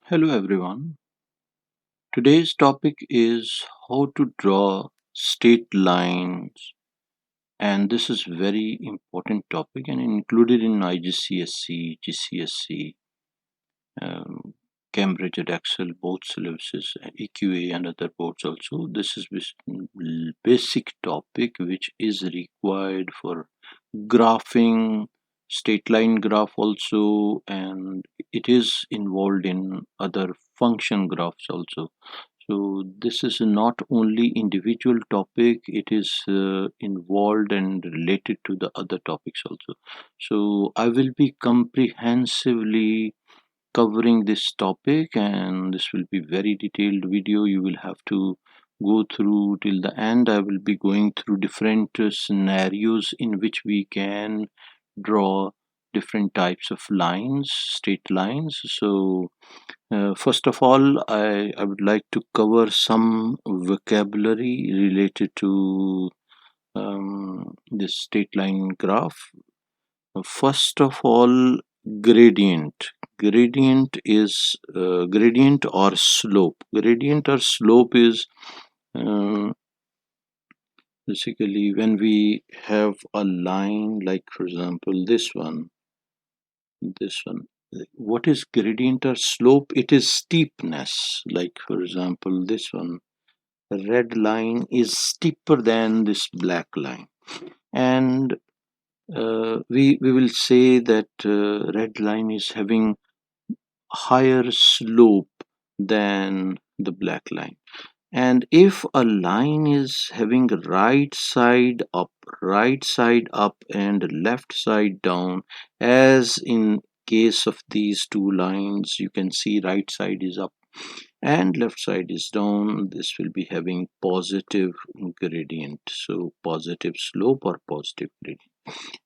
Hello everyone. Today's topic is how to draw straight lines, and this is very important topic and included in IGCSE, GCSE, um, Cambridge and Excel, both syllabuses, EQA and other boards also. This is basic topic which is required for graphing, straight line graph also, and it is involved in other function graphs also. So this is not only individual topic, it is involved and related to the other topics also. So I will be comprehensively covering this topic, and this will be very detailed video. You will have to go through till the end. I will be going through different scenarios in which we can draw different types of lines, straight lines. So first of all, I would like to cover some vocabulary related to this straight line graph. First of all, gradient. Gradient or slope. Gradient or slope is uh, basically when we have a line, like for example this one. What is gradient or slope? It is steepness. Like for example this one, the red line is steeper than this black line, and we will say that red line is having higher slope than the black line. And if a line is having right side up and left side down, as in case of these two lines, you can see right side is up and left side is down, this will be having positive gradient. So positive slope or positive gradient.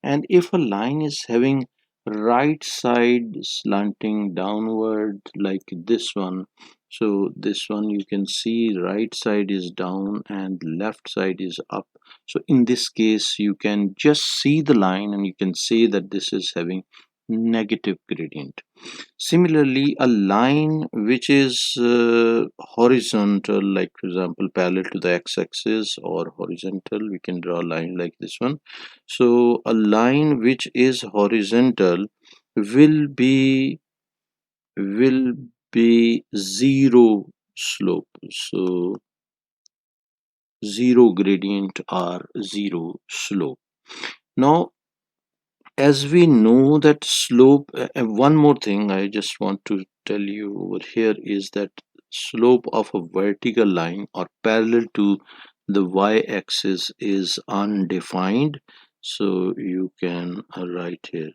And if a line is having right side slanting downward like this one, so this one you can see right side is down and left side is up. So in this case you can just see the line and you can say that this is having negative gradient. Similarly, a line which is horizontal, like for example parallel to the x-axis or horizontal, we can draw a line like this one. So a line which is horizontal will be will be zero slope. So zero gradient or zero slope. Now as we know that slope, one more thing I just want to tell you over here is that slope of a vertical line or parallel to the y-axis is undefined. So you can write here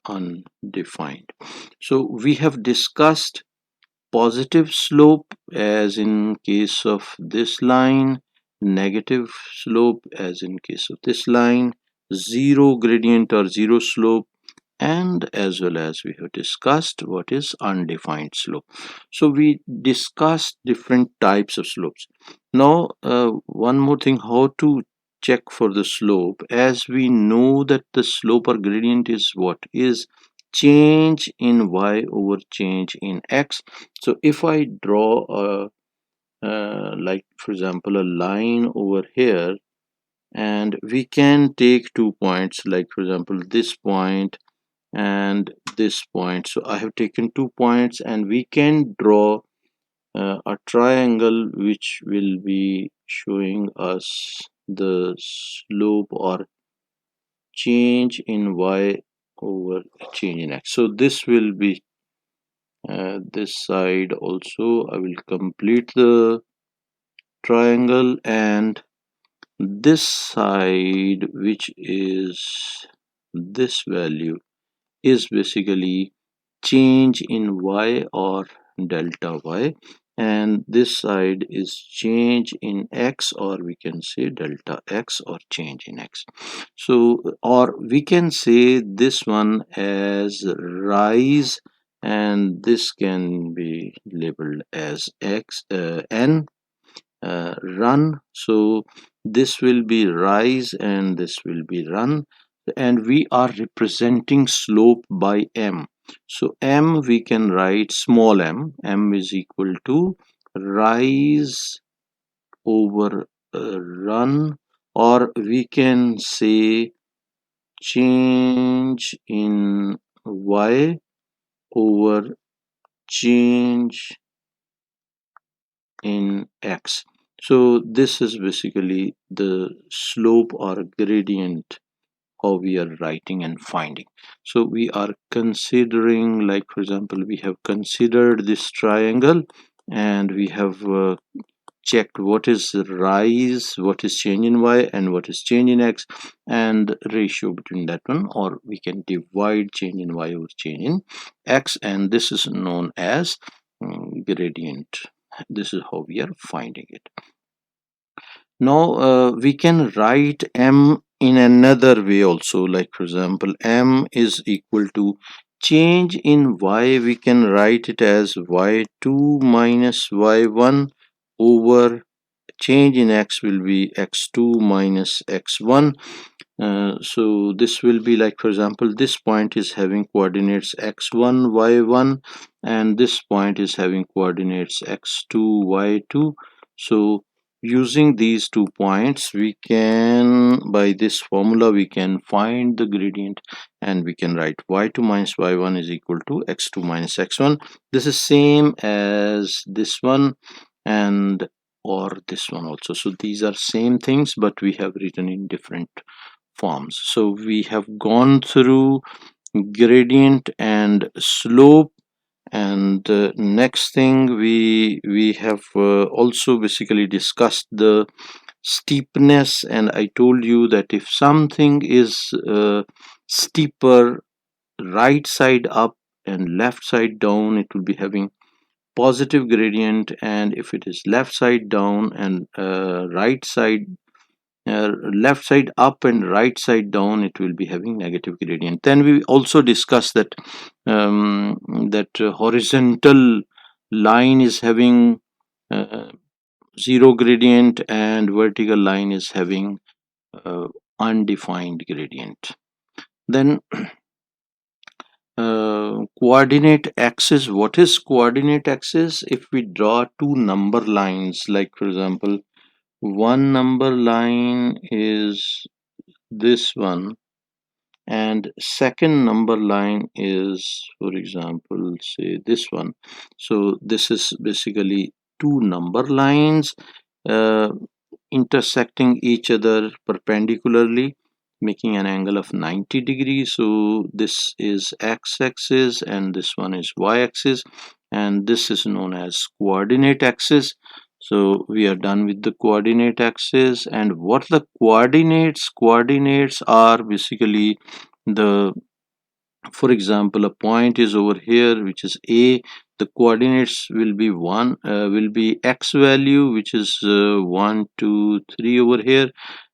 undefined. So we have discussed positive slope as in case of this line, negative slope as in case of this line, zero gradient or zero slope, and as well as we have discussed what is undefined slope. So we discussed different types of slopes. Now one more thing, how to check for the slope. As we know that the slope or gradient is what is change in y over change in x. So if I draw a like for example a line over here, and we can take 2 points, like for example this point and this point. So I have taken 2 points and we can draw a triangle which will be showing us the slope or change in y over change in x. So this will be this side also. I will complete the triangle, and this side, which is this value, is basically change in y or delta y, and this side is change in x, or we can say delta x or change in x. So or we can say this one as rise, and this can be labeled as n, run. So this will be rise and this will be run, and we are representing slope by m. So m we can write small m is equal to rise over run, or we can say change in y over change in x. So this is basically the slope or gradient how we are writing and finding. So we are considering, like for example, we have considered this triangle and we have checked what is rise, what is change in y, and what is change in x, and ratio between that one, or we can divide change in y over change in x, and this is known as gradient. This is how we are finding it. Now we can write m in another way also, like for example m is equal to change in y, we can write it as y2 minus y1 over change in x will be x2 minus x1. So this will be like for example this point is having coordinates x1 y1 and this point is having coordinates x2 y2. So using these 2 points we can, by this formula we can find the gradient, and we can write y2 minus y1 is equal to x2 minus x1. This is same as this one and or this one also. So these are same things but we have written in different forms. So we have gone through gradient and slope, and next thing we have also basically discussed the steepness, and I told you that if something is steeper right side up and left side down, it will be having positive gradient, and if it is left side down and left side up and right side down, it will be having negative gradient. Then we also discussed that horizontal line is having uh, zero gradient and vertical line is having uh, undefined gradient. Then coordinate axis. What is coordinate axis? If we draw two number lines, like for example one number line is this one and second number line is, for example, say this one. So this is basically two number lines uh, intersecting each other perpendicularly, making an angle of 90 degrees. So this is x-axis and this one is y-axis, and this is known as coordinate axis. So we are done with the coordinate axis. And what the coordinates are basically the, for example, a point is over here which is a, the coordinates will be will be x value, which is 1 2 3 over here,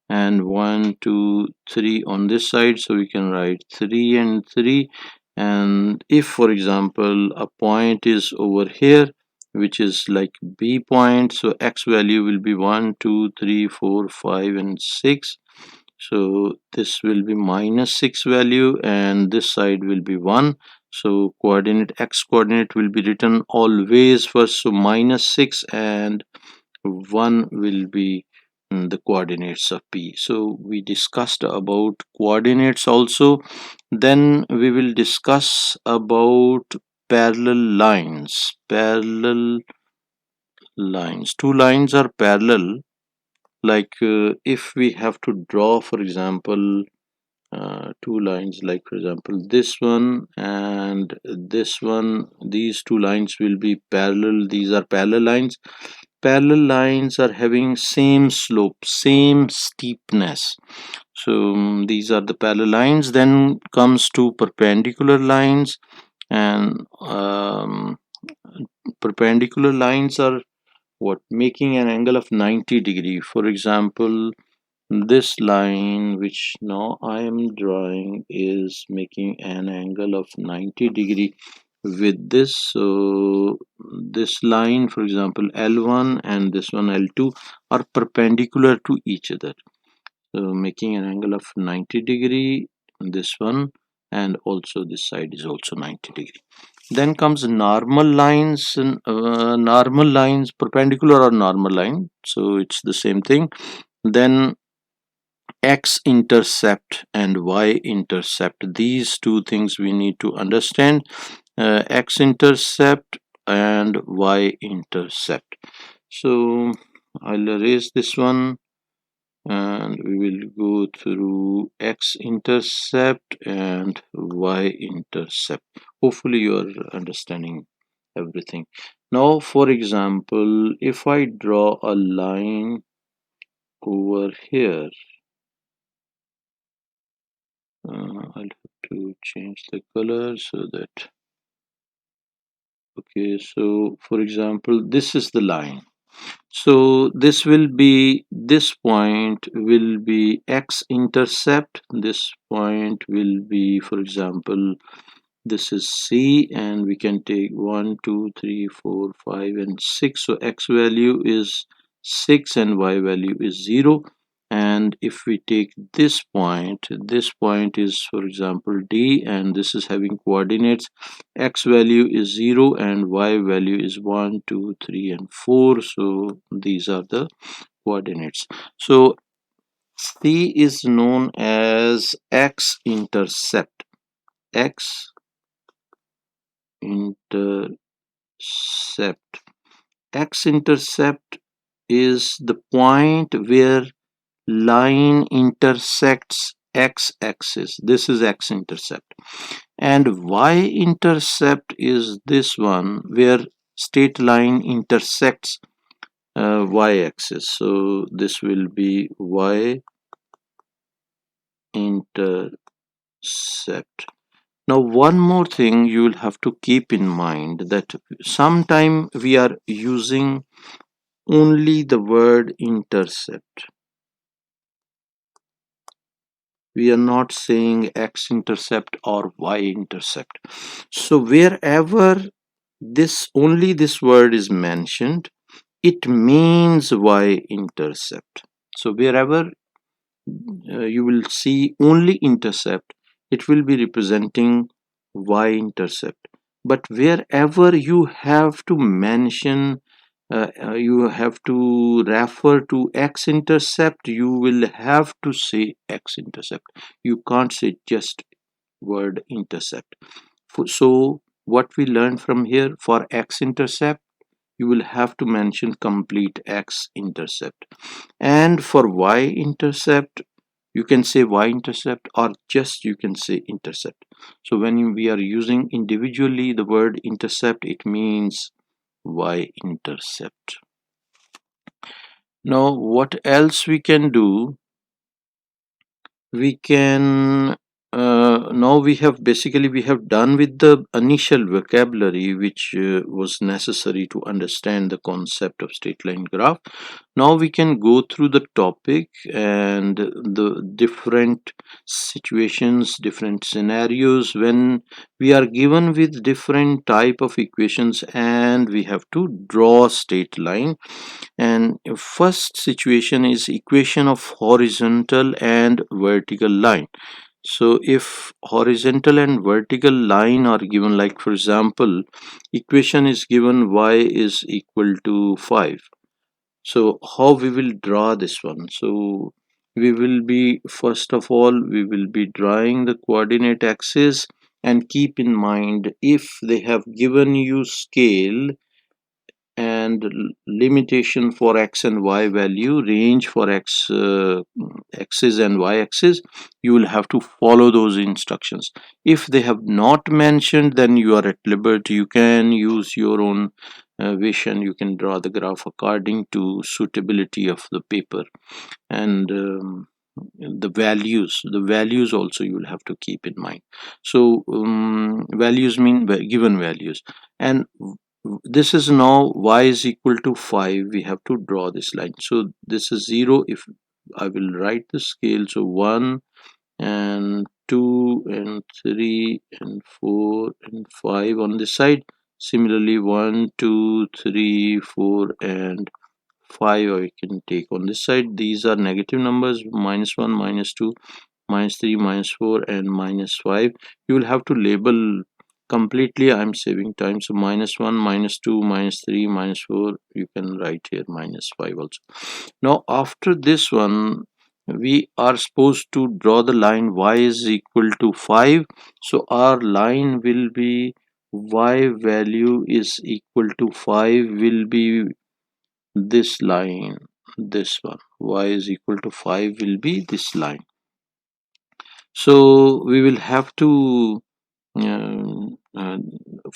and 1 2 3 on this side. So we can write 3 and 3. And if for example a point is over here which is like b point, so x value will be 1 2 3 4 5 and 6. So this will be minus 6 value and this side will be 1. So coordinate x coordinate will be written always first, so minus 6 and 1 will be the coordinates of p. So we discussed about coordinates also. Then we will discuss about parallel lines. Two lines are parallel, like if we have to draw for example two lines, like for example this one and this one, these two lines will be parallel. These are parallel lines. Parallel lines are having same slope, same steepness. So these are the parallel lines. Then comes to perpendicular lines, and perpendicular lines are what, making an angle of 90 degree. For example, this line which now I am drawing is making an angle of 90 degree with this. So this line, for example L1 and this one L2, are perpendicular to each other, so making an angle of 90 degree. This one, and also this side is also 90 degree. Then comes normal lines, and normal lines, perpendicular or normal line, so it's the same thing. Then x-intercept and y-intercept, these two things we need to understand. X-intercept and y-intercept. So I'll erase this one and we will go through x-intercept and y-intercept. Hopefully you are understanding everything. Now for example, if I draw a line over here, I'll have to change the color so that, okay, so for example this is the line. So this will be, this point will be x-intercept, this point will be, for example, this is C, and we can take 1 2 3 4 5 and 6. So x value is 6 and y value is 0. And if we take this point is, for example, D, and this is having coordinates. X value is 0 and y value is 1 2 3 and 4. So these are the coordinates. So C is known as x-intercept. X-intercept. X-intercept is the point where line intersects x-axis. This is x-intercept. And y-intercept is this one where straight line intersects y-axis. So this will be y-intercept. Now one more thing you will have to keep in mind, that sometime we are using only the word intercept. We are not saying x-intercept or y-intercept. So wherever only this word is mentioned, it means y-intercept. So wherever you will see only intercept, it will be representing y-intercept. But wherever you have to mention, you have to refer to x-intercept, you will have to say x-intercept. You can't say just word intercept. So what we learned from here, for x-intercept you will have to mention complete x-intercept, and for y-intercept you can say y-intercept or just you can say intercept. So when we are using individually the word intercept, it means y-intercept. Now what else we can do, we can now we have basically we have done with the initial vocabulary which was necessary to understand the concept of straight line graph. Now we can go through the topic and the different situations, different scenarios when we are given with different type of equations and we have to draw a straight line. And first situation is equation of horizontal and vertical line. So if horizontal and vertical line are given, like for example equation is given y is equal to 5. So how we will draw this one? So we will be, first of all we will be drawing the coordinate axis, and keep in mind if they have given you scale and limitation for x and y value, range for axis and y axis, you will have to follow those instructions. If they have not mentioned, then you are at liberty, you can use your own vision, you can draw the graph according to suitability of the paper. And the values also you will have to keep in mind. So values mean given values, and this is now y is equal to 5. We have to draw this line. So this is 0. If I will write the scale, so 1 and 2 and 3 and 4 and 5 on this side. Similarly 1 2 3 4 and 5 I can take on this side. These are negative numbers, -1 -2 -3, -4, and -5. You will have to label completely. I'm saving time. So -1, -2, -3, -4. You can write here -5 also. Now after this one, we are supposed to draw the line y is equal to 5. So our line will be y value is equal to 5 will be this line, this one. Y is equal to 5 will be this line. So we will have to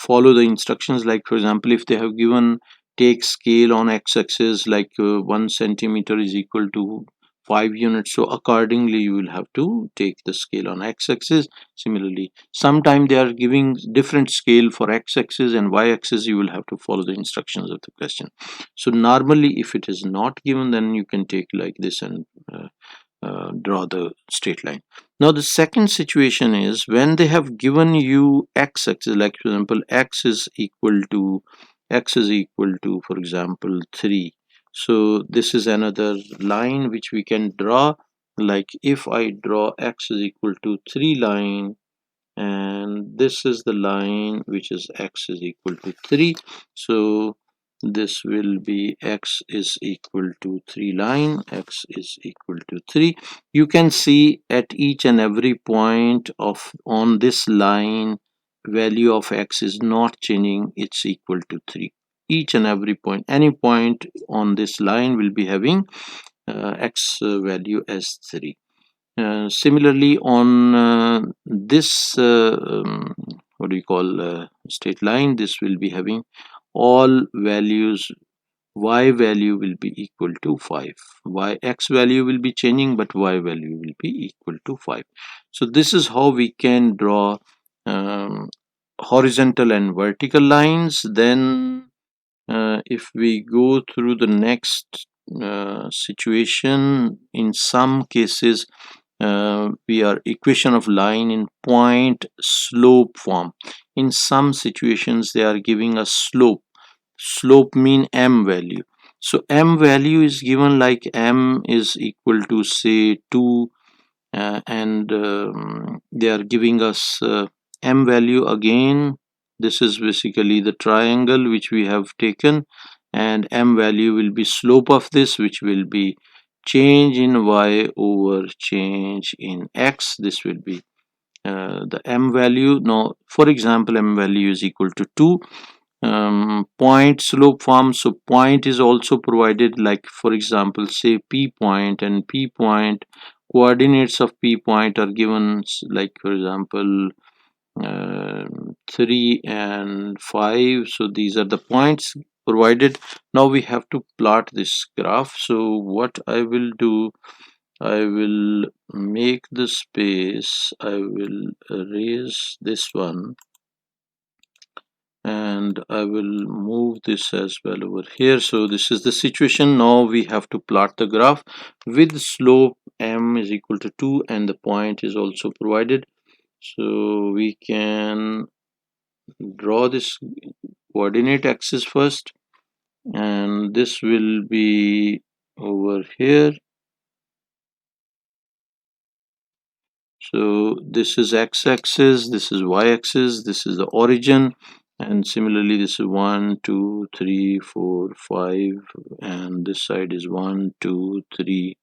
follow the instructions. Like for example, if they have given take scale on x-axis, like 1 centimeter is equal to 5 units, so accordingly you will have to take the scale on x-axis. Similarly, sometime they are giving different scale for x-axis and y-axis. You will have to follow the instructions of the question. So normally if it is not given, then you can take like this and draw the straight line. Now the second situation is when they have given you x-axis, like for example x is equal to for example 3. So this is another line which we can draw. Like if I draw x is equal to 3 line, and this is the line which is x is equal to 3. So this will be x is equal to 3 line, x is equal to 3. You can see at each and every point of on this line, value of x is not changing, it's equal to 3. Each and every point, any point on this line will be having x value as 3. Similarly on this what do you call straight line, this will be having all values. Y value will be equal to 5. X value will be changing, but y value will be equal to 5. So this is how we can draw horizontal and vertical lines. Then if we go through the next situation, in some cases we are equation of line in point slope form. In some situations they are giving a slope mean m value. So m value is given like m is equal to say 2, and they are giving us m value again. This is basically the triangle which we have taken, and m value will be slope of this, which will be change in y over change in x. This will be the m value. Now for example, m value is equal to 2. Point slope form, so point is also provided, like for example say p point, and p point coordinates of p point are given, like for example 3 and 5. So these are the points provided. Now we have to plot this graph. So what I will do, I will make the space, I will erase this one, and I will move this as well over here. So this is the situation. Now we have to plot the graph with slope m is equal to 2, and the point is also provided. So we can draw this coordinate axis first, and this will be over here. So this is x-axis, this is y-axis, this is the origin, and similarly this is 1 2 3 4 5, and this side is 1 2 3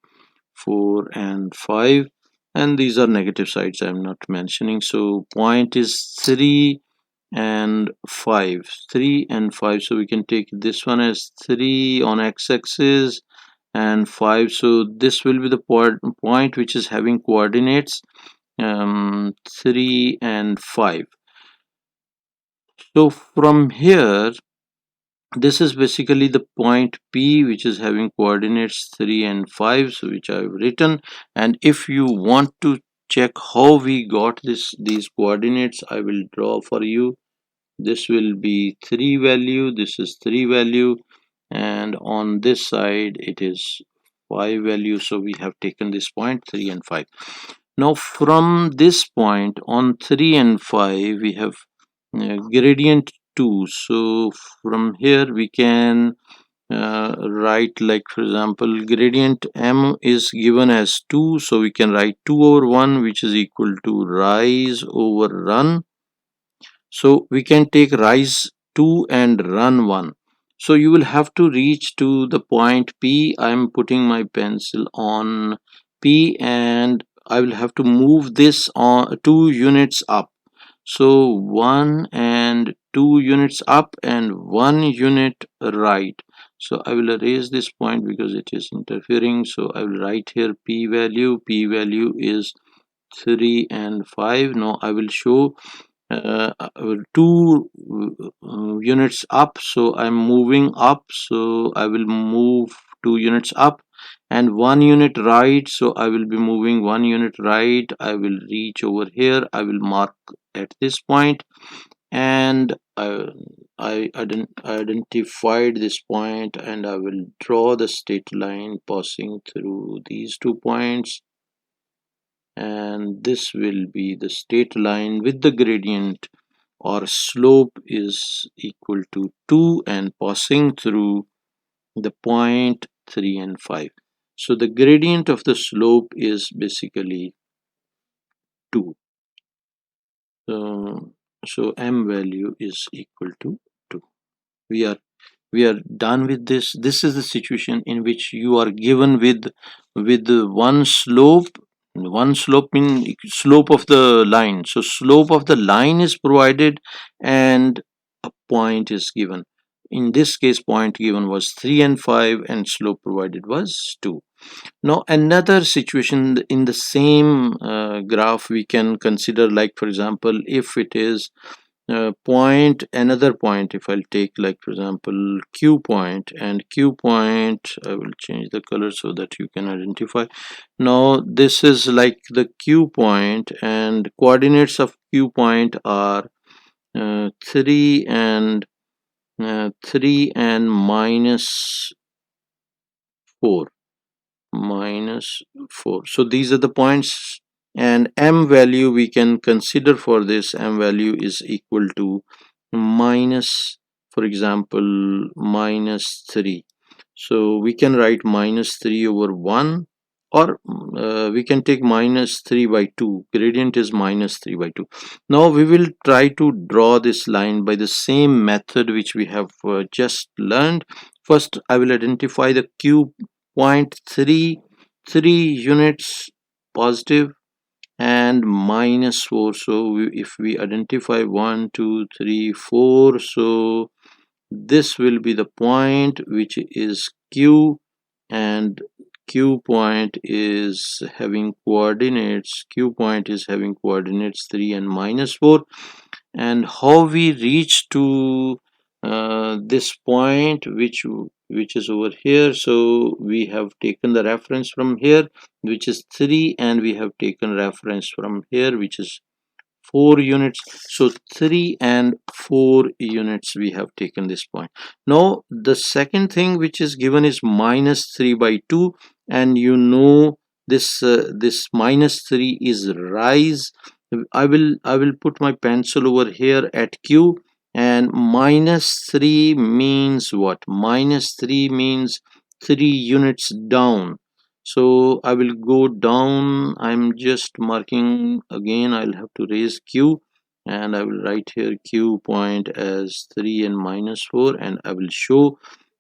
4 and 5, and these are negative sides I'm not mentioning. So point is 3 and 5, 3 and 5. So we can take this one as 3 on x-axis and 5. So this will be the point which is having coordinates 3 and 5. So from here, this is basically the point P which is having coordinates 3 and 5, so which I've written. And if you want to check how we got these coordinates, I will draw for you. This will be 3 value, this is 3 value, and on this side it is 5 value. So we have taken this point 3 and 5. Now from this point on 3 and 5 we have gradient 2. So from here we can write, like for example, gradient m is given as 2, so we can write 2 over 1, which is equal to rise over run. So we can take rise 2 and run 1. So you will have to reach to the point P. I am putting my pencil on P, and I will have to move this on 2 units up. So 1 and 2 units up and 1 unit right. So I will erase this point because it is interfering. So I will write here P value. P value is 3 and 5. Now I will show 2 units up, so I'm moving up, so I will move 2 units up, and 1 unit right, so I will be moving 1 unit right. I will reach over here, I will mark at this point, and I identified this point, and I will draw the straight line passing through these 2 points, and this will be the straight line with the gradient or slope is equal to 2 and passing through the point 3 and 5. So the gradient of the slope is basically 2. So, so m value is equal to 2. We are we are done with this. This is the situation in which you are given with one slope mean slope of the line. So slope of the line is provided and a point is given. In this case, point given was 3 and 5 and slope provided was 2. Now another situation in the same graph we can consider, like for example, if it is point, another point, if I'll take like for example Q point, and Q point, I will change the color so that you can identify. Now this is like the Q point, and coordinates of Q point are 3 and 3 and minus 4, minus 4. So these are the points, and m value we can consider for this. M value is equal to minus, for example, minus 3. So we can write minus 3 over 1, or we can take minus 3 by 2. Gradient is minus 3 by 2. Now we will try to draw this line by the same method which we have just learned. First I will identify the Q point, 3 units positive and minus 4. So if we identify 1 2 3 4, so this will be the point which is Q, and Q point is having coordinates, Q point is having coordinates 3 and minus 4. And how we reach to this point which is over here. So we have taken the reference from here, which is 3, and we have taken reference from here, which is 4 units. So 3 and 4 units we have taken this point. Now the second thing which is given is minus 3 by 2, and you know this minus 3 is rise. I will put my pencil over here at Q, and minus 3 means what? Minus 3 means 3 units down. So I will go down. I'm just marking again. I'll have to raise Q, and I will write here Q point as 3 and minus 4, and I will show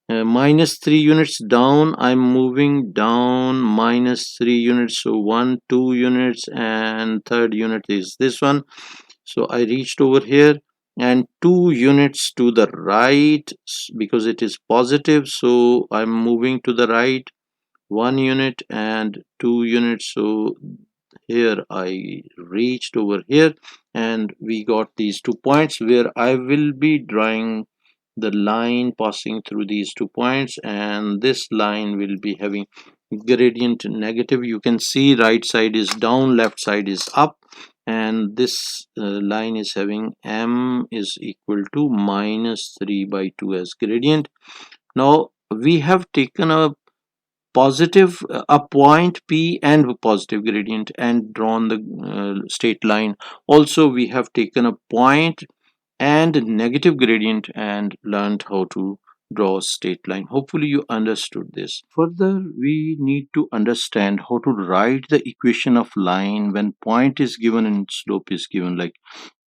minus 3 units down. I'm moving down minus 3 units, so 1 2 units, and third unit is this one. So I reached over here, and 2 units to the right because it is positive, so I'm moving to the right 1 unit and 2 units. So here I reached over here, and we got these 2 points where I will be drawing the line passing through these 2 points, and this line will be having gradient negative. You can see right side is down, left side is up, and this line is having m is equal to minus 3 by 2 as gradient. Now we have taken a point P and positive gradient and drawn the straight line. Also we have taken a point and negative gradient and learned how to draw a straight line. Hopefully you understood this. Further, we need to understand how to write the equation of line when point is given and slope is given. Like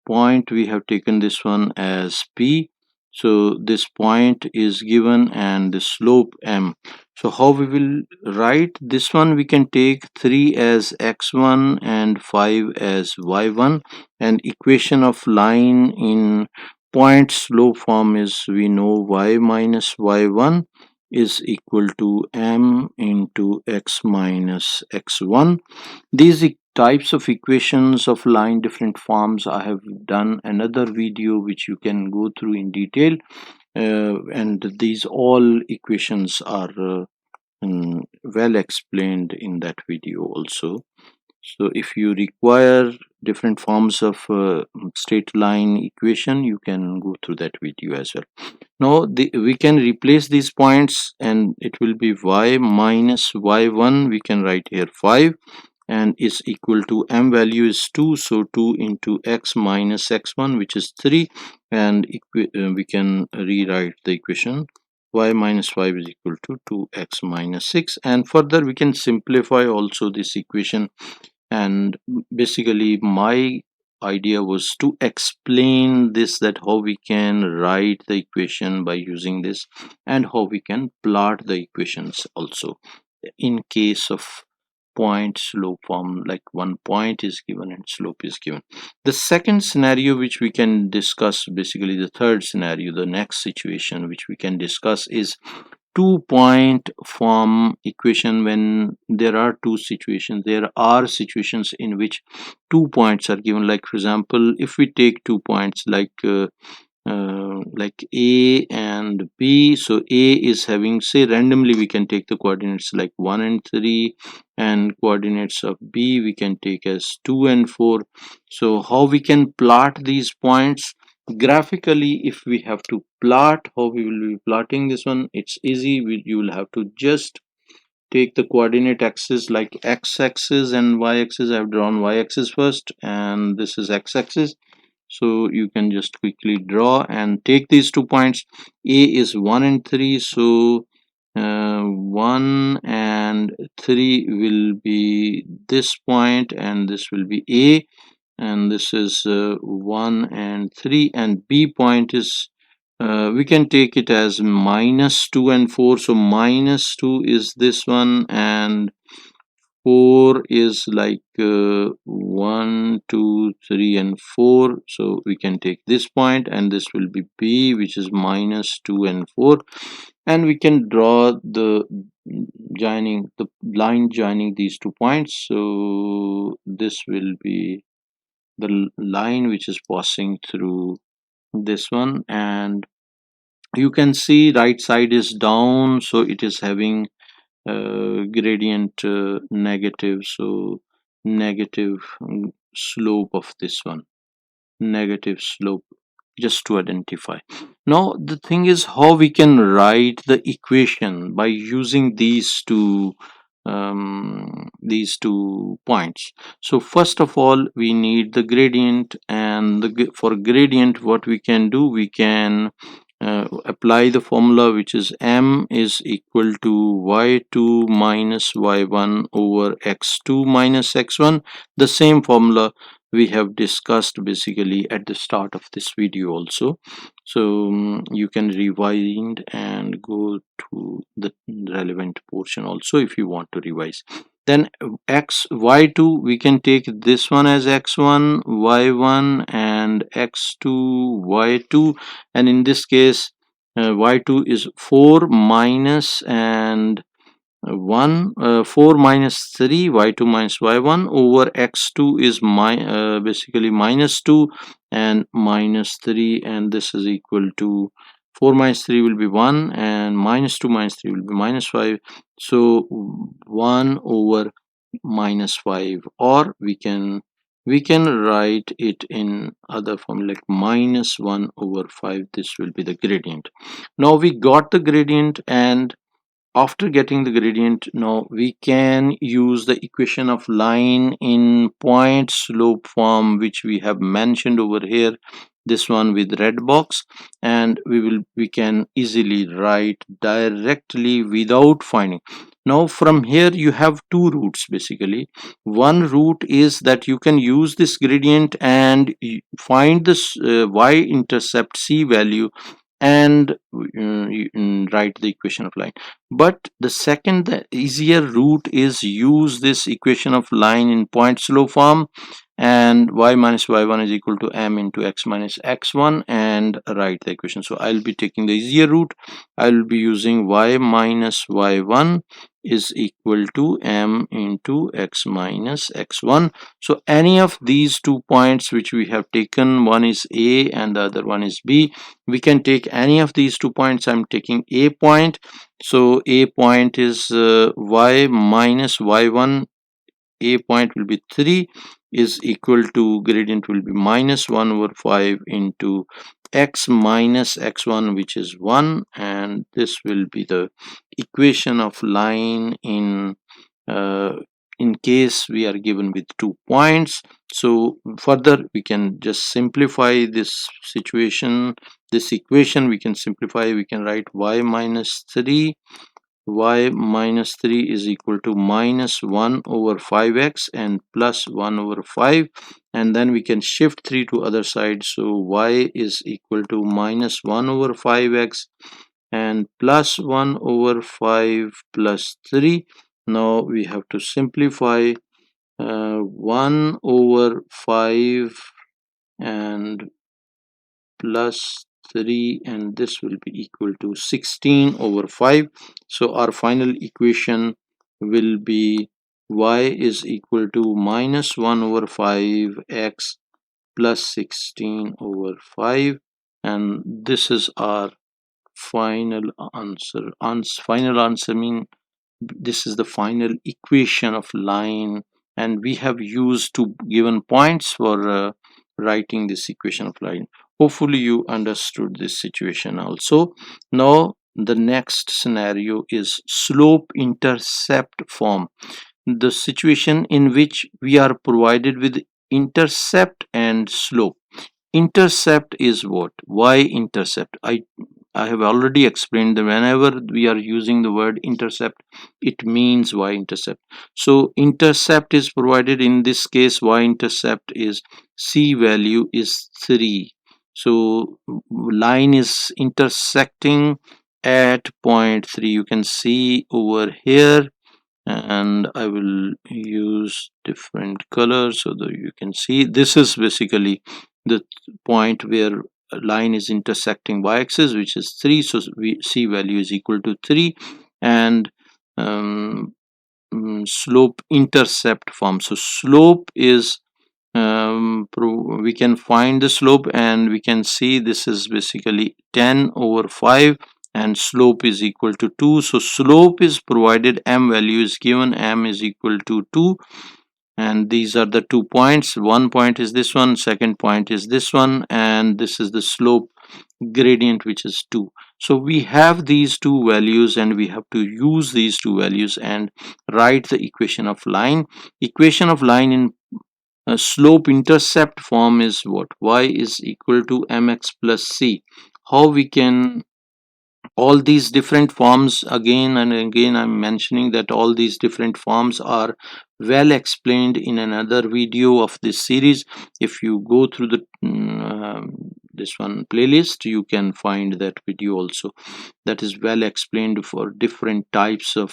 point, we have taken this one as P, so this point is given and the slope M. So how we will write this one? We can take 3 as x1 and 5 as y1, and equation of line in point slope form is, we know y minus y1 is equal to m into x minus x1. These types of equations of line different forms, I have done another video which you can go through in detail, and these all equations are well explained in that video also. So if you require different forms of straight line equation, you can go through that video as well. Now we can replace these points and it will be y minus y1. We can write here 5 and is equal to m value is 2, so 2 into x minus x1, which is 3, and we can rewrite the equation y minus 5 is equal to 2x minus 6. And further we can simplify also this equation, and basically my idea was to explain this, that how we can write the equation by using this and how we can plot the equations also in case of point slope form, like one point is given and slope is given. The second scenario which we can discuss, basically the third scenario, the next situation which we can discuss is 2 point form equation. When there are two situations, there are situations in which 2 points are given. Like for example, if we take 2 points like A and B, so A is having, say randomly we can take the coordinates like 1 and 3, and coordinates of B we can take as 2 and 4. So how we can plot these points graphically? If we have to plot, how we will be plotting this one, it's easy. You will have to just take the coordinate axis like x-axis and y-axis. I've drawn y-axis first and this is x-axis, so you can just quickly draw and take these 2 points. A is 1 and 3, so 1 and 3 will be this point and this will be A, and this is 1 and 3, and B point is we can take it as minus 2 and 4, so minus 2 is this one and 4 is like 1 2 3 and 4, so we can take this point and this will be B, which is minus 2 and 4, and we can draw the line joining these 2 points. So this will be the line which is passing through this one, and you can see right side is down, so it is having gradient negative, so negative slope of this one, negative slope, just to identify. Now the thing is how we can write the equation by using these two points. So first of all we need the gradient, and for gradient what we can do, we can apply the formula which is m is equal to y2 minus y1 over x2 minus x1, the same formula we have discussed basically at the start of this video also. So you can rewind and go to the relevant portion also if you want to revise. Then y2, we can take this one as x1 y1 and x2 y2, and in this case y2 is 4 minus and 1 4 minus 3 y2 minus y1 over x2 is basically minus 2 and minus 3, and this is equal to 4 minus 3 will be 1 and minus 2 minus 3 will be minus 5, so 1 over minus 5, or we can write it in other form like minus 1 over 5. This will be the gradient. Now we got the gradient, and after getting the gradient, now we can use the equation of line in point slope form which we have mentioned over here. this one with red box, and we can easily write directly without finding. Now from here you have two routes basically. One route is that you can use this gradient and find this y-intercept c value and write the equation of line. But the second, the easier route is use this equation of line in point slope form, and y minus y1 is equal to m into x minus x1, and write the equation. So I'll be taking the easier route. I'll be using y minus y1 is equal to m into x minus x1. So any of these 2 points which we have taken, one is a and the other one is b, we can take any of these 2 points. I'm taking a point, so a point is y minus y1. A point will be 3 is equal to, gradient will be minus 1 over 5 into x minus x1, which is 1, and this will be the equation of line uh, in case we are given with 2 points. So further we can just simplify this situation, this equation we can simplify. We can write y minus 3 is equal to minus 1 over 5x and plus 1 over 5, and then we can shift 3 to other side. So y is equal to minus 1 over 5x and plus 1 over 5 plus 3. Now we have to simplify 1 over 5 and plus 3, and this will be equal to 16 over 5. So our final equation will be y is equal to minus 1 over 5x plus 16 over 5, and this is our final answer. Final answer mean this is the final equation of line, and we have used two given points for writing this equation of line. Hopefully you understood this situation also. Now the next scenario is slope intercept form, the situation in which we are provided with intercept and slope. Intercept is what? Y-intercept. I have already explained that whenever we are using the word intercept, it means y-intercept. So intercept is provided. In this case, y-intercept is c value is 3. So line is intersecting at point 3. You can see over here, and I will use different colors so that you can see. This is basically the point where a line is intersecting y-axis, which is 3. So we c value is equal to 3, and um, slope intercept form. So slope is we can find the slope, and we can see this is basically 10 over 5, and slope is equal to 2. So slope is provided, m value is given, m is equal to 2, and these are the 2 points. One point is this one, second point is this one, and this is the slope gradient, which is 2. So we have these two values, and we have to use these two values and write the equation of line. Equation of line in slope intercept form is what? Y is equal to mx plus c. How we can, all these different forms, again and again I'm mentioning that all these different forms are well explained in another video of this series. If you go through the this one playlist, you can find that video also, that is well explained for different types of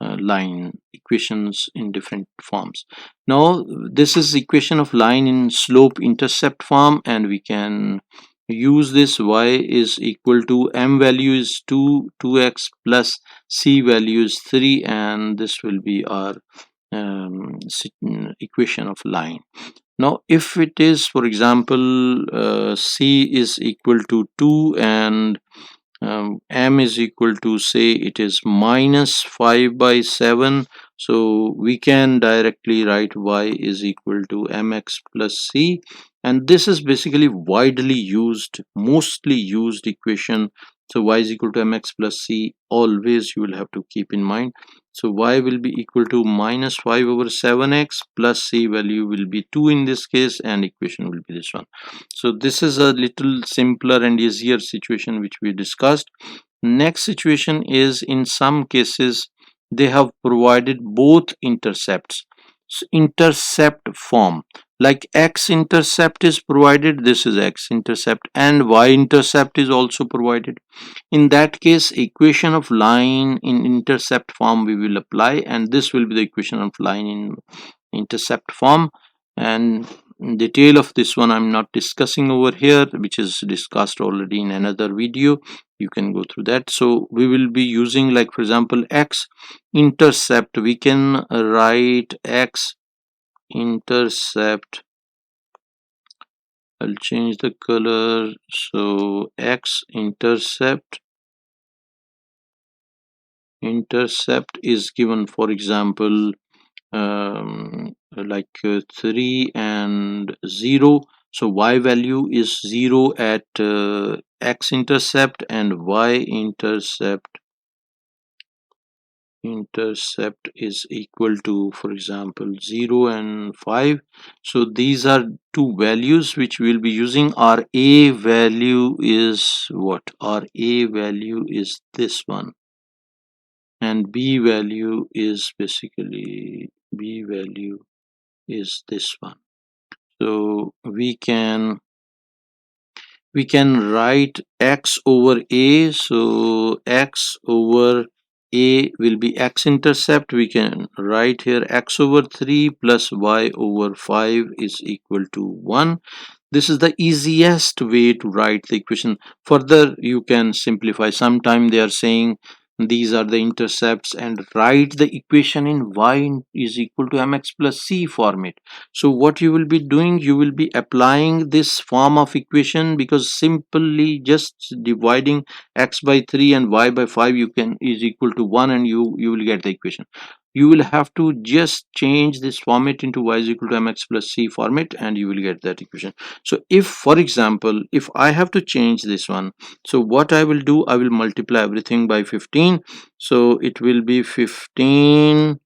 line equations in different forms. Now this is equation of line in slope intercept form, and we can use this. Y is equal to m value is 2x plus c value is 3, and this will be our equation of line. Now if it is, for example, c is equal to 2 and m is equal to, say it is minus 5 by 7, so we can directly write y is equal to mx plus c, and this is basically widely used, mostly used equation So y is equal to mx plus c, always you will have to keep in mind. So y will be equal to minus 5 over 7x plus c value will be 2 in this case, and equation will be this one. So this is a little simpler and easier situation which we discussed. Next situation is, in some cases they have provided both intercepts. So intercept form, like x intercept is provided, this is x intercept, and y intercept is also provided. In that case, equation of line in intercept form we will apply, and this will be the equation of line in intercept form. And detail of this one I'm not discussing over here, which is discussed already in another video. You can go through that. So we will be using, like for example, x intercept. We can write x intercept. I'll change the color. So x intercept is given, for example, like 3 and 0. So y value is 0 at x intercept, and y intercept is equal to, for example, 0 and 5. So these are two values which we'll be using. Our a value is what? Our a value is this one, and b value is basically, b value is this one. So we can write x over a. So x over a will be x intercept. We can write here x over 3 plus y over 5 is equal to 1. This is the easiest way to write the equation. Further you can simplify. Sometime they are saying these are the intercepts, and write the equation in y is equal to mx plus c format. So what you will be doing, you will be applying this form of equation, because simply just dividing x by 3 and y by 5 you can is equal to 1, and you will get the equation. You will have to just change this format into y is equal to mx plus c format, and you will get that equation. So if, for example, if I have to change this one, so what I will do, I will multiply everything by 15. So it will be 15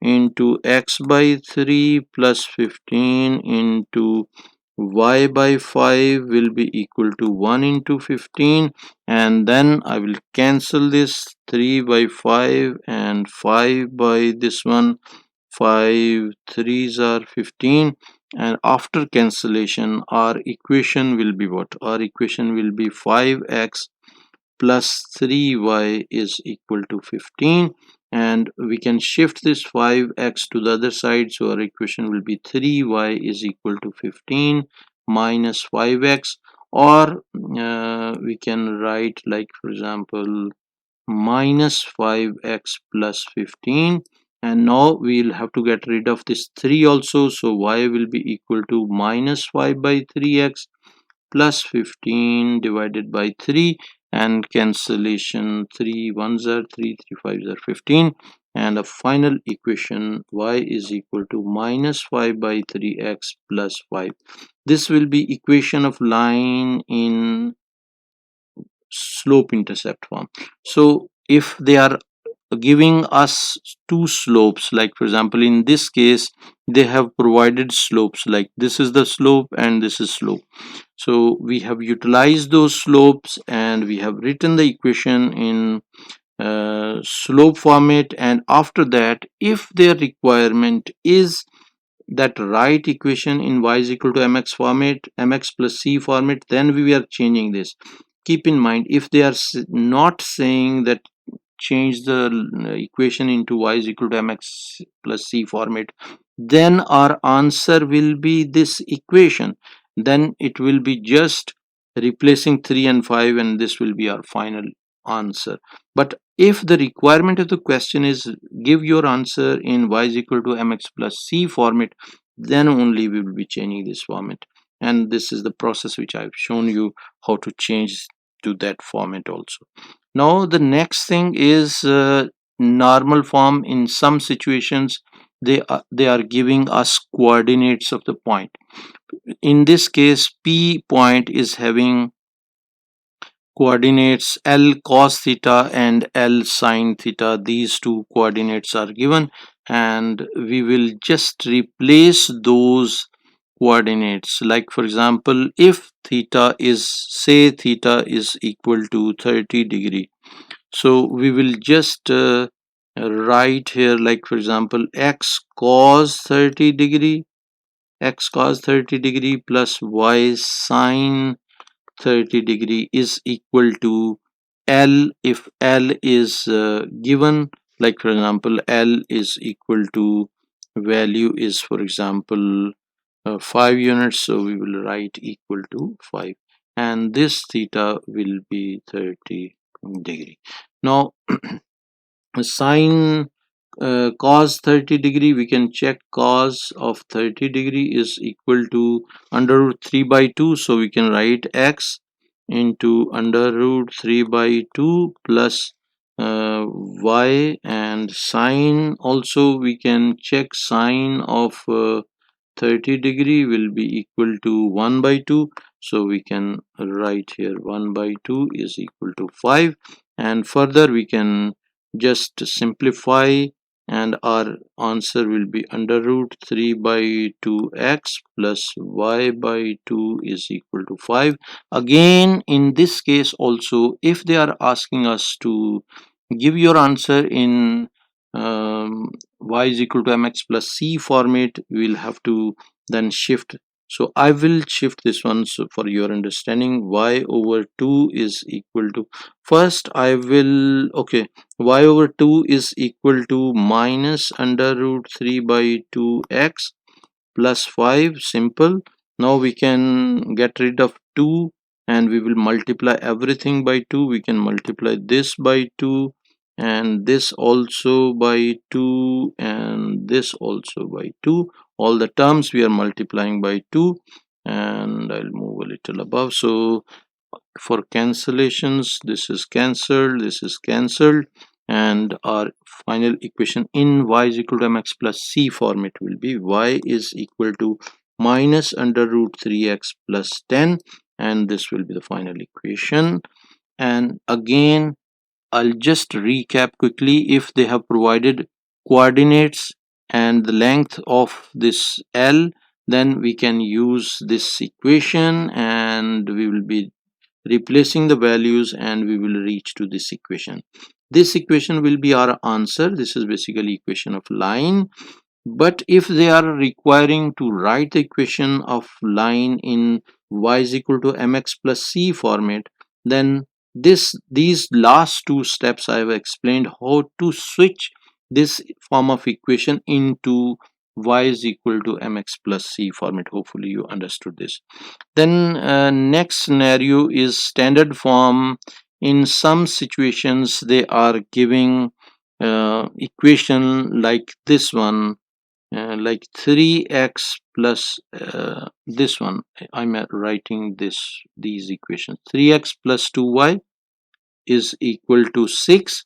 into x by 3 plus 15 into y by 5 will be equal to 1 into 15, and then I will cancel this 3 by 5 and 5 by this one. 5 3s are 15, and after cancellation our equation will be what? Our equation will be 5x plus 3y is equal to 15, and we can shift this 5x to the other side. So our equation will be 3y is equal to 15 minus 5x, or we can write, like for example, minus 5x plus 15. And now we'll have to get rid of this 3 also. So y will be equal to minus 5 by 3x plus 15 divided by 3, and cancellation, 3 1s are 3, 3 5s are 15, and a final equation y is equal to minus 5 by 3x plus 5. This will be equation of line in slope intercept form. So if they are giving us two slopes, like for example in this case they have provided slopes, like this is the slope and this is slope. So we have utilized those slopes, and we have written the equation in slope format. And after that, if their requirement is that write equation in y is equal to mx format, mx plus c format, then we are changing this. Keep in mind, if they are not saying that change the equation into y is equal to mx plus c format, then our answer will be this equation. Then it will be just replacing 3 and 5, and this will be our final answer. But if the requirement of the question is give your answer in y is equal to mx plus c format, then only we will be changing this format. And this is the process which I've shown you how to change to that format also. Now the next thing is normal form. In some situations they are giving us coordinates of the point. In this case, p point is having coordinates L cos theta and L sin theta. These two coordinates are given, and we will just replace those coordinates. Like for example, if theta is, say theta is equal to 30 degree, so we will just write here, like for example, x cos 30 degree, x cos 30 degree plus y sin 30 degree is equal to L. If L is given, like for example, L is equal to, value is for example 5 units, so we will write equal to 5, and this theta will be 30 degree. Now sine cos 30 degree, we can check cos of 30 degree is equal to under root 3 by 2, so we can write x into under root 3 by 2 plus y, and sine also we can check, sine of 30 degree will be equal to 1 by 2, so we can write here 1 by 2 is equal to 5, and further we can just simplify, and our answer will be under root 3 by 2x plus y by 2 is equal to 5. Again, in this case also, if they are asking us to give your answer in y is equal to mx plus c format, we will have to then shift. So I will shift this one, so for your understanding, y over 2 is equal to, first I will, okay, y over 2 is equal to minus under root 3 by 2x plus 5, simple. Now we can get rid of 2 and we will multiply everything by 2. We can multiply this by 2 and this also by 2 and this also by 2. All the terms we are multiplying by 2, and I'll move a little above. So for cancellations, this is cancelled, this is cancelled, and our final equation in y is equal to mx plus c format will be y is equal to minus under root 3x plus 10, and this will be the final equation. And again, I'll just recap quickly. If they have provided coordinates and the length of this L, then we can use this equation and we will be replacing the values and we will reach to this equation. This equation will be our answer. This is basically equation of line. But if they are requiring to write the equation of line in y is equal to mx plus c format, then these last two steps I have explained how to switch this form of equation into y is equal to mx plus c format. Hopefully you understood this. Then next scenario is standard form. In some situations they are giving equation like this one, like 3x plus this one. I'm writing these equations. 3x plus 2y is equal to 6,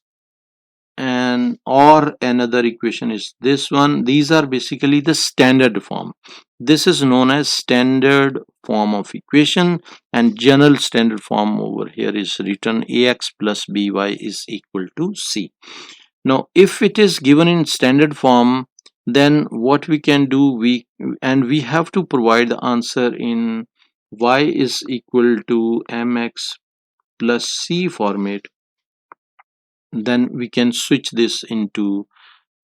and or another equation is this one. These are basically the standard form. This is known as standard form of equation, and general standard form over here is written ax plus by is equal to c. Now if it is given in standard form, then what we can do, we have to provide the answer in y is equal to mx plus c format. Then we can switch this into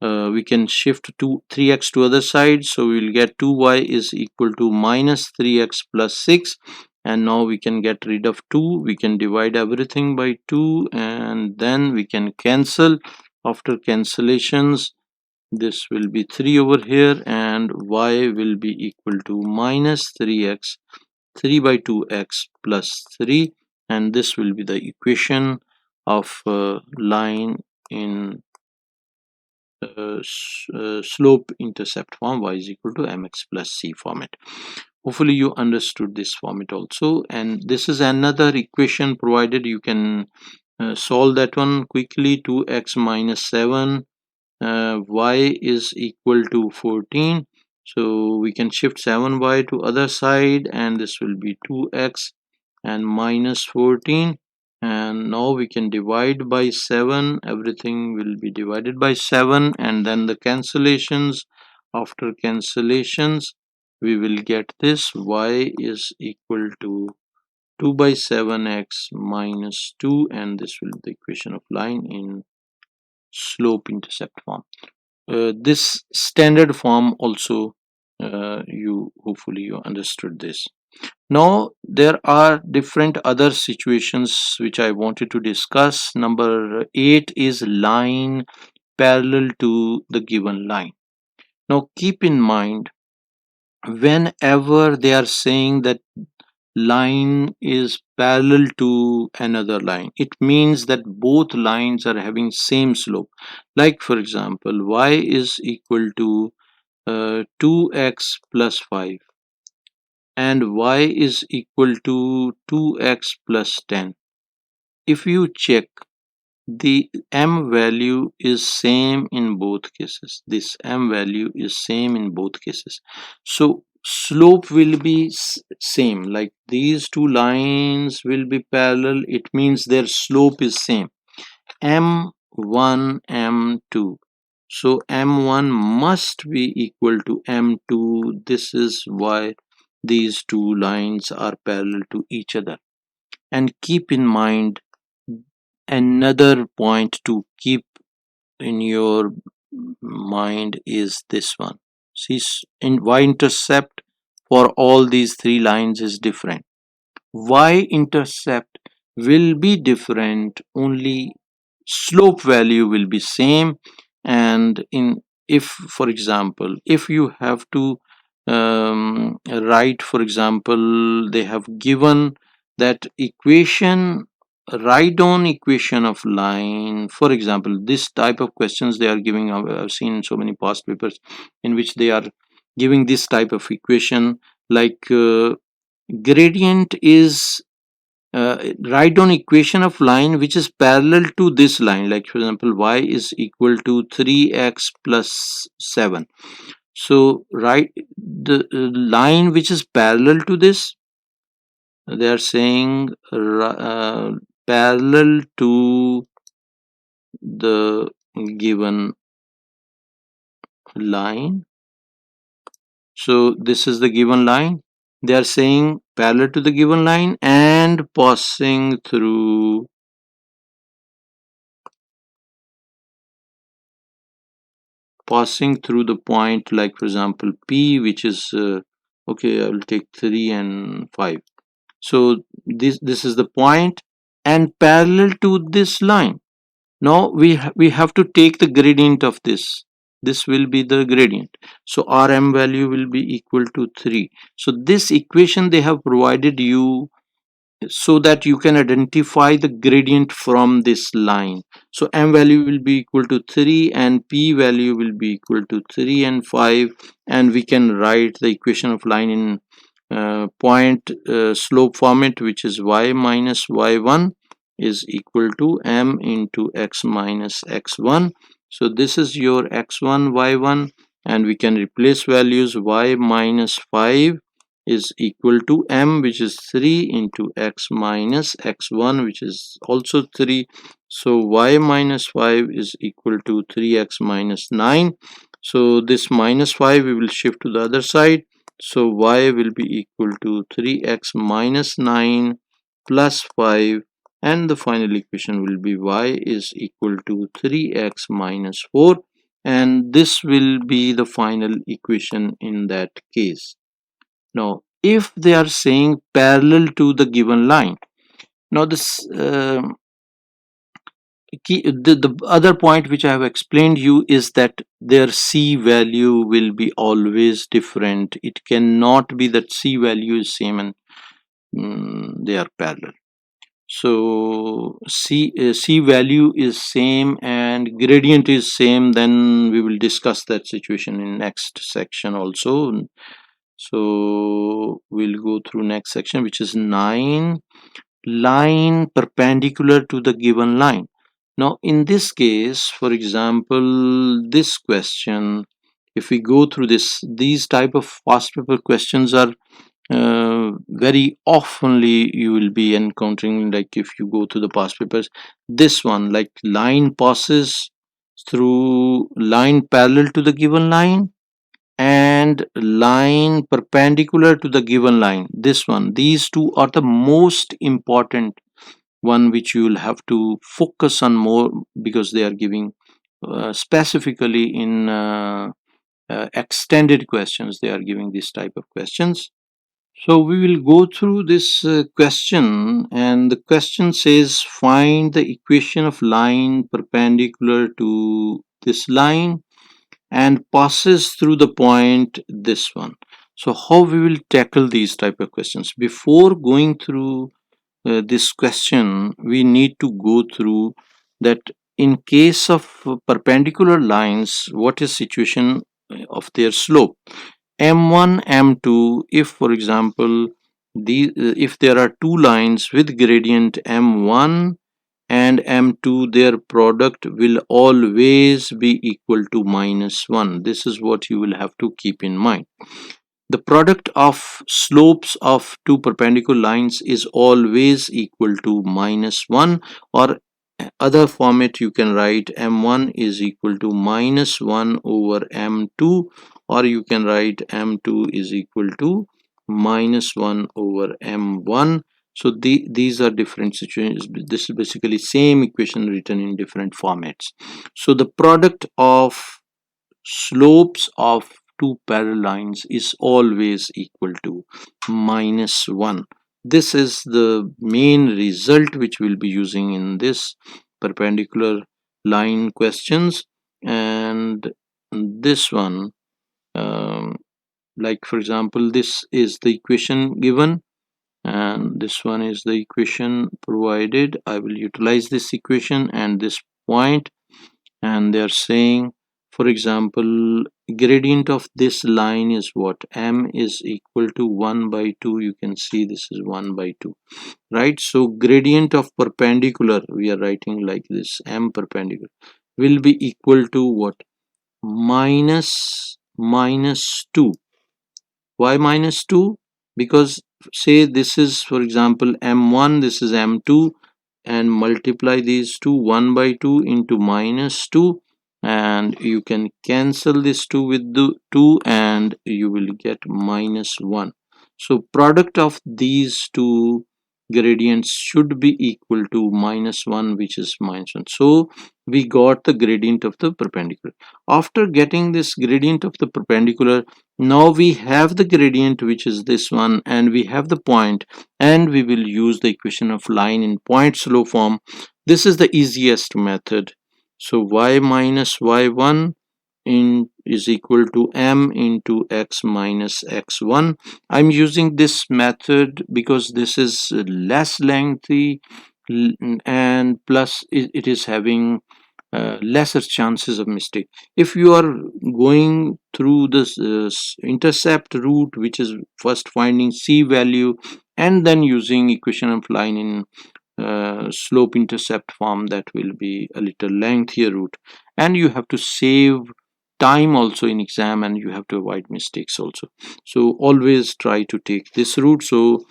we can shift to 3x to other side, so we will get 2y is equal to minus 3x plus 6, and now we can get rid of 2. We can divide everything by 2 and then we can cancel. After cancellations, this will be 3 over here and y will be equal to minus 3x, 3 by 2x plus 3, and this will be the equation of line in slope intercept form y is equal to mx plus c format. Hopefully you understood this format also, and this is another equation provided. You can solve that one quickly. 2x minus 7, y is equal to 14, so we can shift 7y to other side and this will be 2x and minus 14, and now we can divide by 7. Everything will be divided by 7, and then the cancellations. After cancellations we will get this: y is equal to 2 by 7x minus 2, and this will be the equation of line in slope intercept form. This standard form also, you hopefully you understood this. Now there are different other situations which I wanted to discuss. Number 8 is line parallel to the given line. Now keep in mind, whenever they are saying that line is parallel to another line, it means that both lines are having same slope. Like for example, y is equal to 2x plus 5 and y is equal to 2x plus 10. If you check, the m value is same in both cases. This m value is same in both cases. So slope will be same. Like these two lines will be parallel. It means their slope is same. m1, m2. So m1 must be equal to m2. This is why these two lines are parallel to each other. And keep in mind, another point to keep in your mind is this one. See, in y-intercept for all these three lines is different. Y-intercept will be different, only slope value will be same. And in, if for example, if you have to write, for example, they have given that equation, write down equation of line. For example, this type of questions they are giving, I've seen so many past papers in which they are giving this type of equation, like gradient is, write down equation of line which is parallel to this line. Like for example, y is equal to 3x plus 7. So write the line which is parallel to this. They are saying parallel to the given line. So this is the given line. They are saying parallel to the given line and passing through the point, like for example P, which is okay, I will take 3 and 5. So this is the point and parallel to this line. Now we have to take the gradient of this. This will be the gradient. So Rm value will be equal to 3. So this equation they have provided you so that you can identify the gradient from this line. So m value will be equal to 3 and p value will be equal to 3 and 5, and we can write the equation of line in point slope format, which is y minus y1 is equal to m into x minus x1. So this is your x1 y1, and we can replace values. Y minus 5 is equal to m, which is 3, into x minus x1, which is also 3. So y minus 5 is equal to 3x minus 9. So this minus 5 we will shift to the other side. So y will be equal to 3x minus 9 plus 5, and the final equation will be y is equal to 3x minus 4, and this will be the final equation in that case. Now, if they are saying parallel to the given line, now this the other point which I have explained you is that their C value will be always different. It cannot be that C value is same and they are parallel. So C value is same and gradient is same, then we will discuss that situation in next section also. So we'll go through next section, which is 9, line perpendicular to the given line. Now in this case, for example, this question, if we go through this, these type of past paper questions are very oftenly you will be encountering, like if you go to the past papers, this one, like line passes through line parallel to the given line and line perpendicular to the given line. This one, these two are the most important one which you will have to focus on more, because they are giving specifically in extended questions, they are giving this type of questions. So we will go through this question, and the question says find the equation of line perpendicular to this line and passes through the point this one. So how we will tackle these type of questions? Before going through this question, we need to go through that in case of perpendicular lines, what is situation of their slope. M1, M2, if for example, if there are two lines with gradient M1 and M2, their product will always be equal to -1. This is what you will have to keep in mind. The product of slopes of two perpendicular lines is always equal to -1, or other format you can write m1 is equal to -1 over m2, or you can write m2 is equal to -1 over m1. So these are different situations. This is basically same equation written in different formats. So the product of slopes of two parallel lines is always equal to -1. This is the main result which we'll be using in this perpendicular line questions. And this one, like for example, this is the equation given and this one is the equation provided. I will utilize this equation and this point, and they're saying, for example, gradient of this line is what? M is equal to 1 by 2. You can see this is 1 by 2, right? So gradient of perpendicular, we are writing like this, M perpendicular will be equal to what? Minus 2. Why -2? Because say this is for example m1, this is m2, and multiply these two, 1 by 2 into -2, and you can cancel this 2 with the 2 and you will get -1. So product of these two gradients should be equal to -1, which is -1. So we got the gradient of the perpendicular. After getting this gradient of the perpendicular, now we have the gradient, which is this one, and we have the point, and we will use the equation of line in point slope form. This is the easiest method. So y minus y1 is equal to m into x minus x1. I'm using this method because this is less lengthy, and plus it is having lesser chances of mistake. If you are going through this intercept route, which is first finding c value and then using equation of line in slope intercept form, that will be a little lengthier route, and you have to save time also in exam, and you have to avoid mistakes also. So always try to take this route. So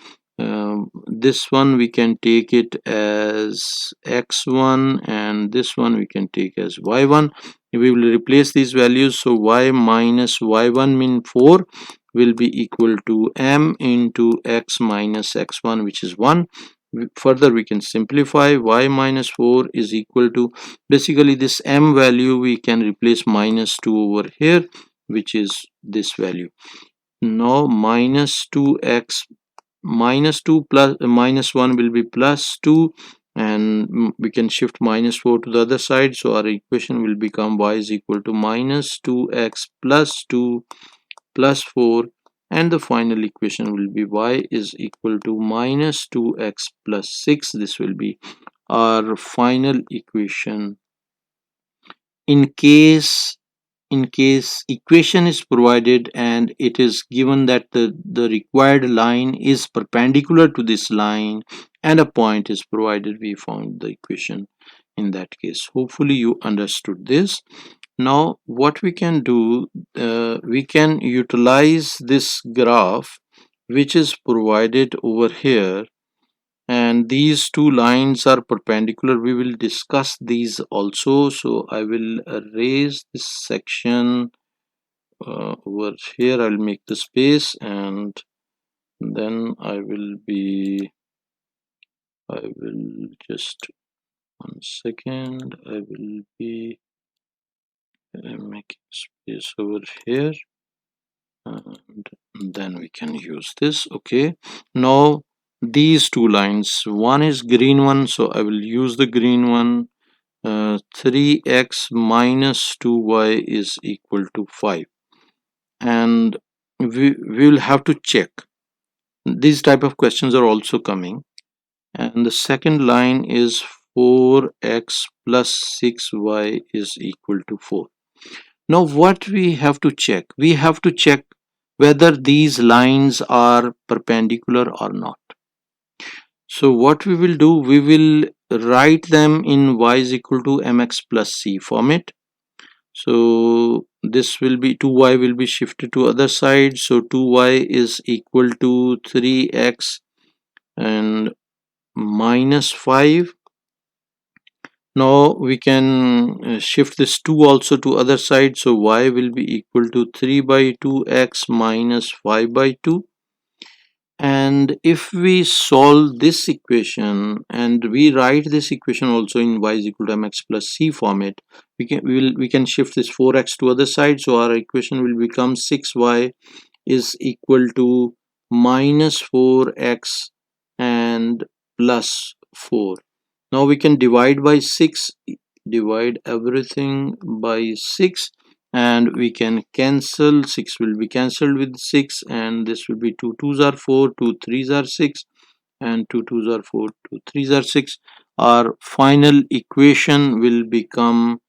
this one we can take it as x1, and this one we can take as y1. We will replace these values. So y minus y1 mean 4 will be equal to m into x minus x1, which is 1. Further we can simplify. Y minus 4 is equal to, basically this m value we can replace -2 over here, which is this value. Now -2x -2 plus -1 will be +2, and we can shift -4 to the other side. So our equation will become y is equal to -2x plus 2 plus 4, and the final equation will be y is equal to -2x plus 6. This will be our final equation. In case equation is provided and it is given that the required line is perpendicular to this line and a point is provided, we found the equation in that case. Hopefully you understood this. Now what we can do, we can utilize this graph which is provided over here, and these two lines are perpendicular. We will discuss these also, so I will erase this section over here. I'll make the space, and then I will just 1 second, I will be making space over here, and then we can use this. Okay, now these two lines, one is green one, so I will use the green one. 3x minus 2y is equal to 5, and we will have to check. These type of questions are also coming, and the second line is 4x plus 6y is equal to 4. Now what we have to check? We have to check whether these lines are perpendicular or not. So what we will do, we will write them in y is equal to mx plus c format. So this will be 2y will be shifted to other side, so 2y is equal to 3x and minus 5. Now we can shift this 2 also to other side, so y will be equal to 3 by 2x minus 5 by 2. And if we solve this equation and we write this equation also in y is equal to mx plus c format, we can shift this 4x to other side, so our equation will become 6y is equal to minus 4x and plus 4. Now we can divide by 6, divide everything by 6, and we can cancel. 6 will be cancelled with 6, and this will be 2 2s are 4, 2 3s are 6, and 2 2s are 4, 2 3s are 6. Our final equation will become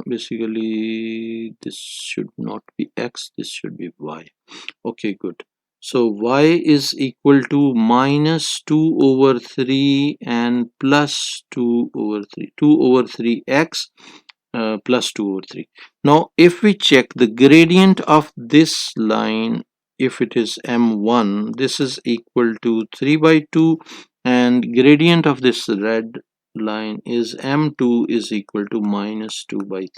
basically this should not be x, this should be y. Okay, good. So y is equal to minus 2 over 3 and plus 2 over 3, 2 over 3x plus 2 over 3. Now if we check the gradient of this line, if it is m1, this is equal to 3 by 2, and gradient of this red line is m2 is equal to minus 2 by 3.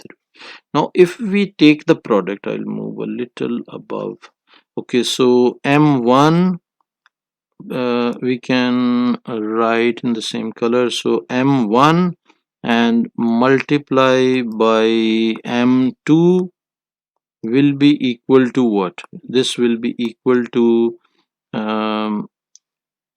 Now if we take the product, I'll move a little above. Okay, so m1 we can write in the same color, so m1 and multiply by m2 will be equal to what? This will be equal to um,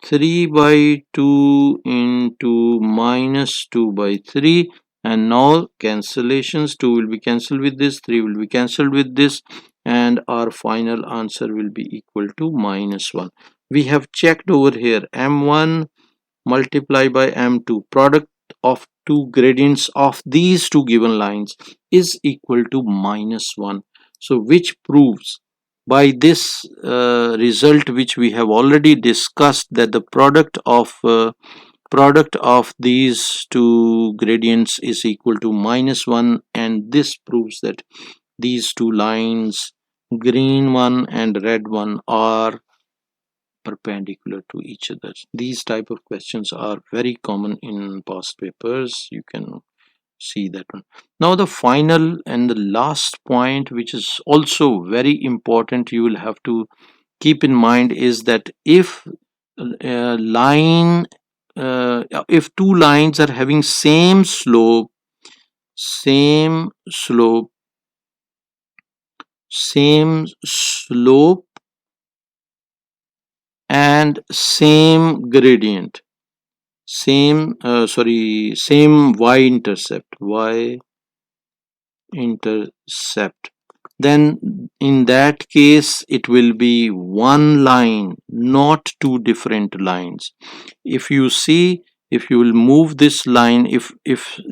3 by 2 into minus 2 by 3, and now cancellations, 2 will be cancelled with this, 3 will be cancelled with this, and our final answer will be equal to minus 1. We have checked over here m1 multiply by m2, product of two gradients of these two given lines is equal to minus 1. So which proves by this result, which we have already discussed, that the product of these two gradients is equal to minus 1, and this proves that these two lines, green one and red one, are perpendicular to each other. These type of questions are very common in past papers. You can see that one. Now the final and the last point, which is also very important, you will have to keep in mind, is that if line if two lines are having same slope same slope and same gradient, same y intercept, then in that case it will be one line, not two different lines. If you see, if you will move this line, if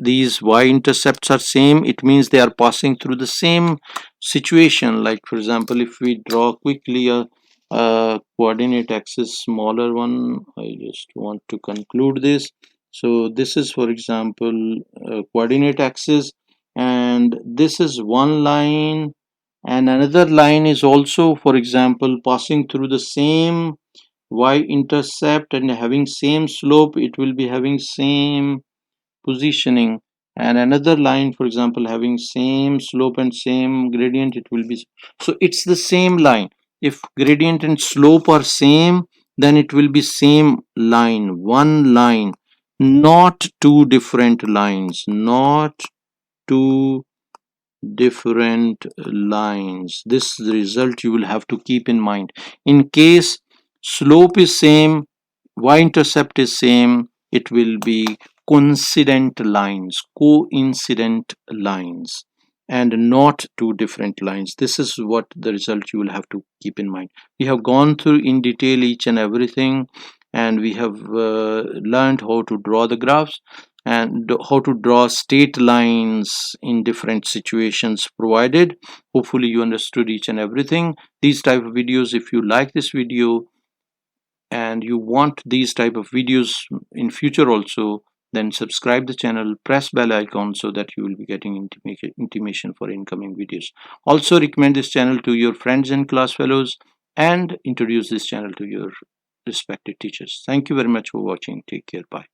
these y-intercepts are same, it means they are passing through the same situation. Like for example, if we draw quickly a coordinate axis smaller one, I just want to conclude this. So this is, for example, coordinate axis, and this is one line, and another line is also, for example, passing through the same y-intercept and having same slope, it will be having same positioning. And another line, for example, having same slope and same gradient, it will be, so it's the same line. If gradient and slope are same, then it will be same line, one line, not two different lines, not two different lines. This result you will have to keep in mind. In case slope is same, y-intercept is same, it will be coincident lines, and not two different lines. This is what the result you will have to keep in mind. We have gone through in detail each and everything, and we have learned how to draw the graphs and how to draw straight lines in different situations provided. Hopefully you understood each and everything. These type of videos, if you like this video and you want these type of videos in future also, then subscribe the channel, press bell icon so that you will be getting intimation for incoming videos. Also recommend this channel to your friends and class fellows, and introduce this channel to your respected teachers. Thank you very much for watching. Take care. Bye.